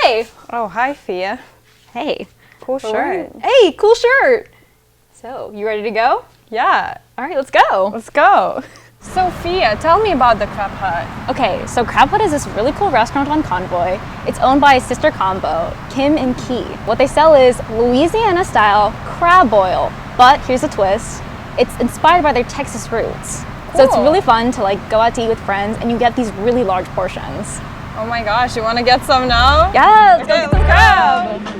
Hey! Oh, hi, Fia. Hey. Cool shirt. Hey, cool shirt! So, you ready to go? Yeah, All right, let's go. let's go. Sophia, tell me about the Crab Hut. Okay, so Crab Hut is this really cool restaurant on Convoy. It's owned by a sister combo, Kim and Key. What they sell is Louisiana-style crab boil, but here's a twist. It's inspired by their Texas roots. So it's Cool. really fun to go out to eat with friends, and you get these really large portions. Oh my gosh, you want to get some now? Yeah, let's Okay, go get some let's crab. go.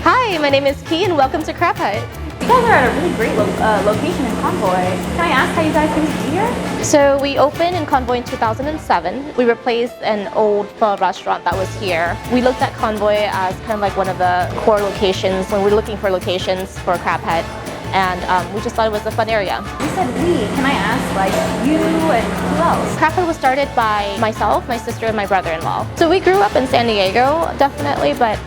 Hi, my name is Key and welcome to Crab Hut. You guys are at a really great location in Convoy. Can I ask how you guys came to be here? So we opened in Convoy in 2007. We replaced an old pho restaurant that was here. We looked at Convoy as kind of like one of the core locations when we were looking for locations for Crab Hut. And we just thought it was a fun area. You said we. Can I ask, you and who else? Crab Hut was started by myself, my sister, and my brother-in-law. So we grew up in San Diego, definitely, but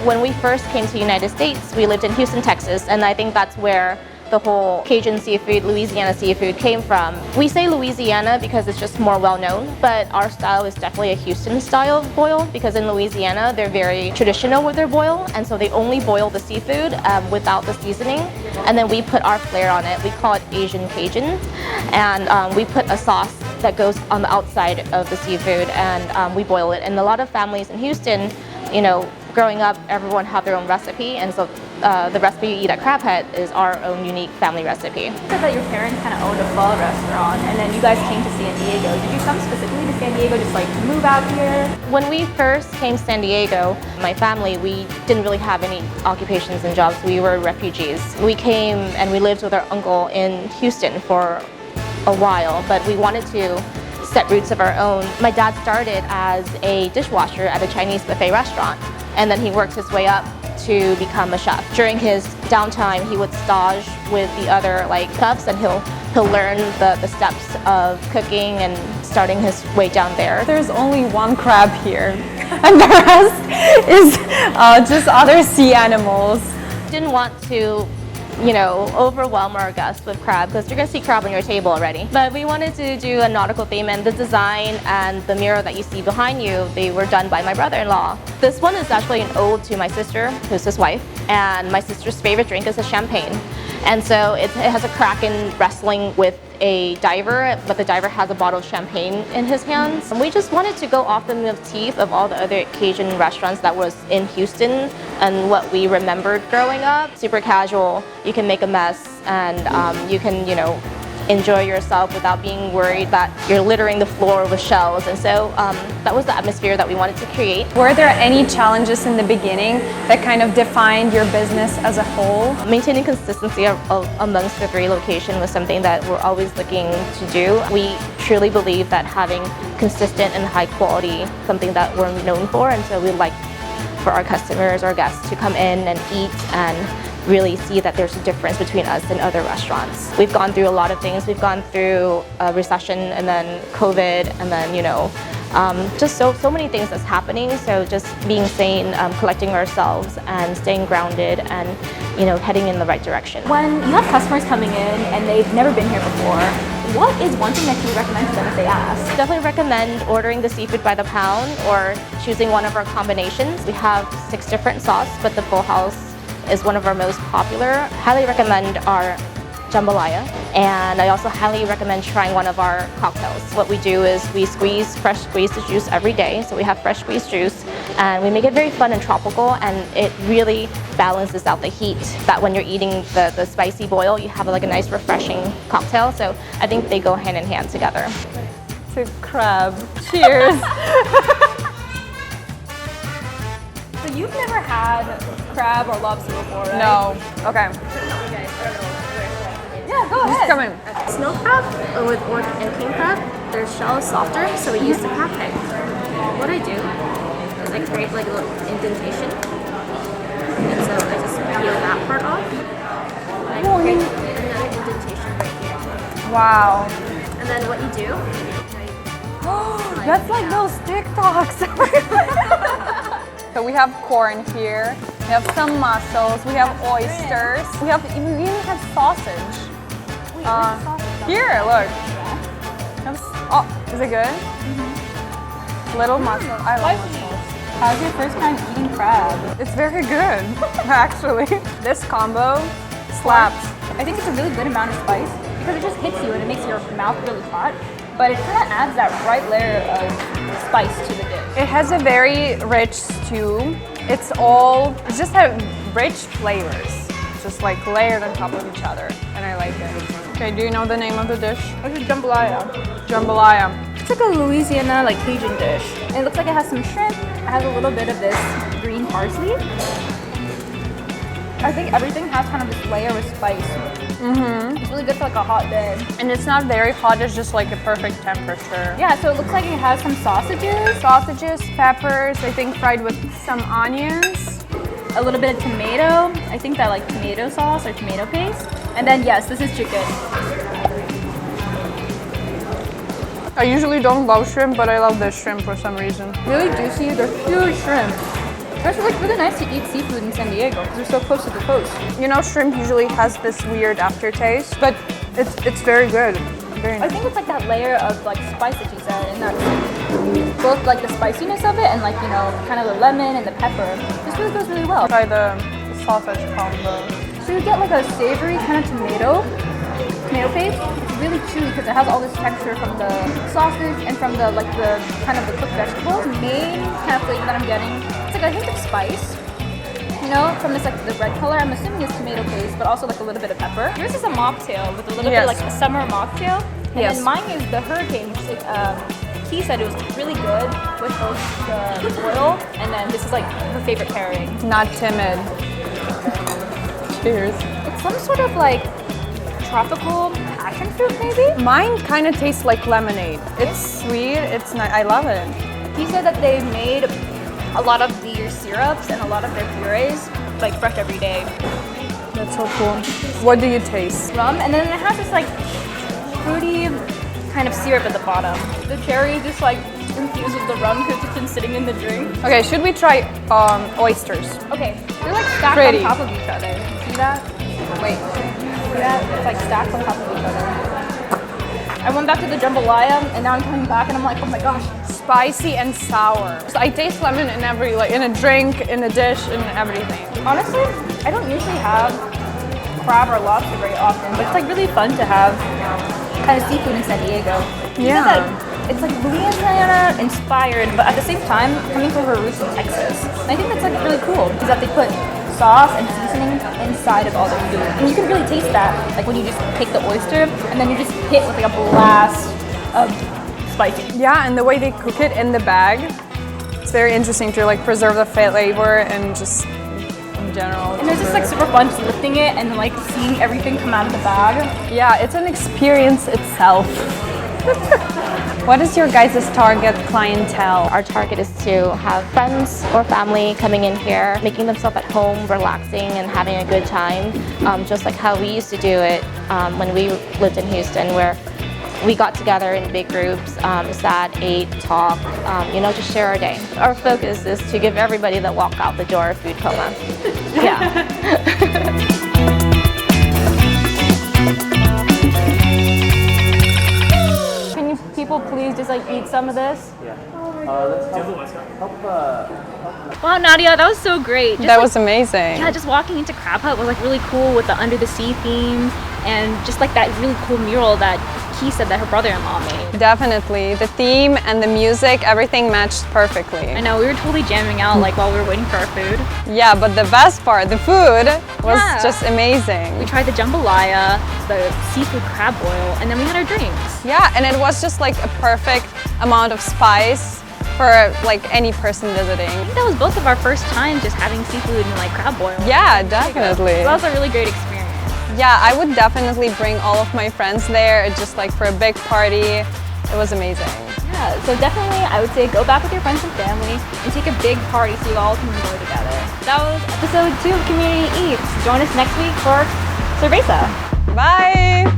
when we first came to the United States, we lived in Houston, Texas, and I think that's where the whole Cajun seafood, Louisiana seafood came from. We say Louisiana because it's just more well-known, but our style is definitely a Houston style of boil because in Louisiana, they're very traditional with their boil, and so they only boil the seafood without the seasoning, and then we put our flair on it. We call it Asian Cajun, and we put a sauce that goes on the outside of the seafood, and we boil it. And a lot of families in Houston, you know, growing up, everyone had their own recipe, and so the recipe you eat at Crab Hut is our own unique family recipe. You said that your parents kind of owned a pho restaurant, and then you guys came to San Diego. Did you come specifically to San Diego, just to move out here? When we first came to San Diego, my family, we didn't really have any occupations and jobs. We were refugees. We came and we lived with our uncle in Houston for a while, but we wanted to set roots of our own. My dad started as a dishwasher at a Chinese buffet restaurant, and then he worked his way up to become a chef. During his downtime, he would stage with the other chefs, and he'll learn the steps of cooking and starting his way down there. There's only one crab here, and the rest is just other sea animals. Didn't want to, you know, overwhelm our guests with crab because you're gonna see crab on your table already. But we wanted to do a nautical theme, and the design and the mirror that you see behind you, they were done by my brother-in-law. This one is actually an ode to my sister, who's his wife, and my sister's favorite drink is a champagne. And so it has a kraken wrestling with a diver, but the diver has a bottle of champagne in his hands. And we just wanted to go off the motif of all the other Cajun restaurants that was in Houston and what we remembered growing up. Super casual, you can make a mess, and you can, you know, enjoy yourself without being worried that you're littering the floor with shells. And so that was the atmosphere that we wanted to create. Were there any challenges in the beginning that kind of defined your business as a whole? Maintaining consistency amongst the three locations was something that we're always looking to do. We truly believe that having consistent and high quality, something that we're known for, and so we like for our customers, our guests to come in and eat and really see that there's a difference between us and other restaurants. We've gone through a lot of things. We've gone through a recession and then COVID and then, you know, just so many things that's happening. So just being sane, collecting ourselves and staying grounded and, you know, heading in the right direction. When you have customers coming in and they've never been here before, what is one thing that you would recommend to them if they ask? Definitely recommend ordering the seafood by the pound or choosing one of our combinations. We have 6 different sauces, but the Full House is one of our most popular. Highly recommend our jambalaya, and I also highly recommend trying one of our cocktails. What we do is we fresh squeeze the juice every day, so we have fresh squeezed juice, and we make it very fun and tropical, and it really balances out the heat that when you're eating the spicy boil, you have a nice refreshing cocktail. So I think they go hand in hand together. To crab. Cheers. So you've never had crab or lobster before, right? No. Okay. Yeah, go ahead. Come in. Snow crab with orc and king crab, their shell is softer, so we use the crab peg. What I do is I create a little indentation, and so I just peel that part off. And I create another indentation right here. Wow. And then what you do? That's like those TikToks. So we have corn here. We have some mussels. We have oysters. We even have sausage. Here, look. Oh, is it good? Little mussel. I love mussels. How's your first time eating crab? It's very good, actually. This combo slaps. I think it's a really good amount of spice because it just hits you and it makes your mouth really hot, but it kind of adds that right layer of spice to the dish. It has a very rich stew. It's just have rich flavors, just like layered on top of each other, and I like it. Okay, do you know the name of the dish? This is jambalaya. Jambalaya. It's like a Louisiana, like Cajun dish. And it looks like it has some shrimp. It has a little bit of this green parsley. I think everything has kind of this layer of spice. It's really good for like a hot day. And it's not very hot, it's just like a perfect temperature. Yeah, so it looks like it has some sausages. Sausages, peppers, I think fried with some onions. A little bit of tomato. I think that like tomato sauce or tomato paste. And then yes, this is chicken. I usually don't love shrimp, but I love this shrimp for some reason. Really juicy, they're huge shrimp. It's like really nice to eat seafood in San Diego because they're so close to the coast. You know, shrimp usually has this weird aftertaste, but it's very good. Very I nice. think it's like that layer of like spice that you said, and that's both like the spiciness of it and like, you know, kind of the lemon and the pepper. This really goes really well. Try the sausage combo. So you get like a savory kind of tomato paste. It's really chewy because it has all this texture from the sausage and from the like the kind of the cooked vegetables. The main kind of flavor that I'm getting, it's like a hint of spice. You know, from this like the red color, I'm assuming it's tomato paste, but also like a little bit of pepper. Yours is a mocktail with a little bit of like a summer mocktail. And Yes. then mine is the hurricane, which he said it was really good with both the oil, and then this is like her favorite pairing. Not timid. Cheers. It's some sort of like tropical passion fruit, maybe? Mine kind of tastes like lemonade. It's sweet. It's nice. I love it. He said that they made a lot of their syrups and a lot of their purees like fresh every day. That's so cool. What do you taste? Rum, and then it has this like fruity kind of syrup at the bottom. The cherry just like infused with the rum because it's been sitting in the drink. Okay, should we try oysters? Okay, they're like stacked Pretty. on top of each other. See that? Wait, see that? It's like stacked on top of each other. I went back to the jambalaya and now I'm coming back and I'm like, oh my gosh. Spicy and sour. So I taste lemon in every, like in a drink, in a dish, in everything. Honestly, I don't usually have crab or lobster very often, but it's like really fun to have kind of seafood in San Diego. Yeah. It's like Louisiana inspired, but at the same time coming from her roots in Texas. And I think that's like really cool because that they put sauce and seasoning inside of all their food. And you can really taste that, like when you just take the oyster and then you just hit with like a blast of spicy. Yeah, and the way they cook it in the bag, it's very interesting to like preserve the flavor and just in general. And it's just like super fun just lifting it and like seeing everything come out of the bag. Yeah, it's an experience itself. What is your guys' target clientele? Our target is to have friends or family coming in here, making themselves at home, relaxing and having a good time, just like how we used to do it when we lived in Houston, where we got together in big groups, sat, ate, talked, just share our day. Our focus is to give everybody that walk out the door a food coma. Yeah. Can you people please just like eat some of this? Wow, Nadia, that was so great. Just, That was amazing. Yeah, just walking into Crab Hut was like really cool with the under the sea theme and just like that really cool mural that Key said that her brother-in-law made. Definitely. The theme and the music, everything matched perfectly. I know, we were totally jamming out like while we were waiting for our food. Yeah, but the best part, the food, was Yeah. just amazing. We tried the jambalaya, the seafood crab boil, and then we had our drinks. Yeah, and it was just like a perfect amount of spice for like any person visiting. I think that was both of our first times just having seafood and like crab boil. Yeah, definitely. So that was a really great experience. Yeah, I would definitely bring all of my friends there, just like for a big party. It was amazing. Yeah, so definitely I would say go back with your friends and family and take a big party so you all can enjoy together. That was episode 2 of Community Eats. Join us next week for Cerveza. Bye!